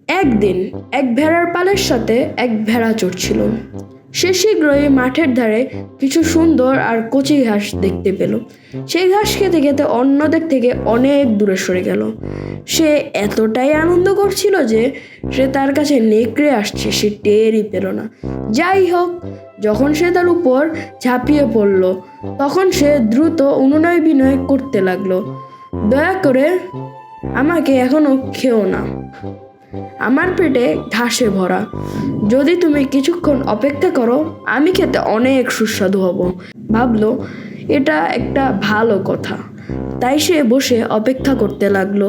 একদিন এক ভেড়ার পালের সাথে এক ভেড়া চড়ছিল। সে শীঘ্রই মাঠের ধারে কিছু সুন্দর আর কচি ঘাস দেখতে পেল। সেই ঘাস খেতে খেতে অন্যদের থেকে অনেক দূরে সরে গেল। সে এতটাই আনন্দ করছিল যে সে তার কাছে নেকড়ে আসছে সে টেরই পেল না। যাই হোক, যখন সে তার উপর ঝাঁপিয়ে পড়ল তখন সে দ্রুত অনুনয় বিনয় করতে লাগলো, দয়া করে আমাকে এখনো খেও না, আমার পেটে ঘাসে ভরা। যদি তুমি কিছুক্ষণ অপেক্ষা করো আমি খেতে অনেক সুস্বাদু হব। ভাবলো এটা একটা ভালো কথা, তাই সে বসে অপেক্ষা করতে লাগলো।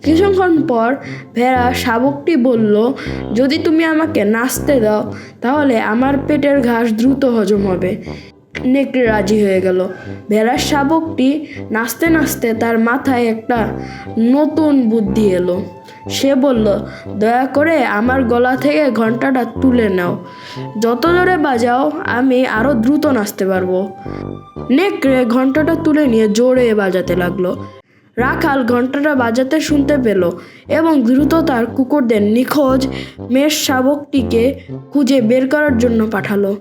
কিছুক্ষণ পর ভেড়া শাবকটি বলল, যদি তুমি আমাকে নাচতে দাও তাহলে আমার পেটের ঘাস দ্রুত হজম হবে। নেকড়ে রাজি হয়ে গেল। ভেড়ার শাবকটি নাচতে নাচতে তার মাথায় একটা নতুন বুদ্ধি এলো। সে বলল, দয়া করে আমার গলা থেকে ঘন্টাটা তুলে নাও, যত জোরে বাজাও আমি আরো দ্রুত নাচতে পারবো। নেকড়ে ঘন্টাটা তুলে নিয়ে জোরে বাজাতে লাগলো। রাখাল ঘন্টাটা বাজাতে শুনতে পেল এবং দ্রুত তার কুকুরদের নিখোঁজ মেষ শাবকটিকে খুঁজে বের করার জন্য পাঠালো।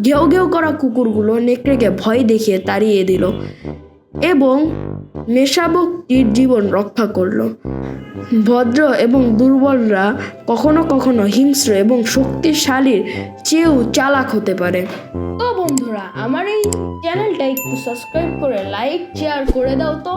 ঘেউ ঘেউ করা কুকুরগুলো নেকড়েকে ভয় দেখিয়ে তাড়িয়ে দিল এবং মেষশাবকটির জীবন রক্ষা করলো। ভদ্র এবং দুর্বলরা কখনো কখনো হিংস্র এবং শক্তিশালীর চেয়েও চালাক হতে পারে। তো বন্ধুরা, আমার এই চ্যানেলটা একটু সাবস্ক্রাইব করে লাইক শেয়ার করে দাও তো।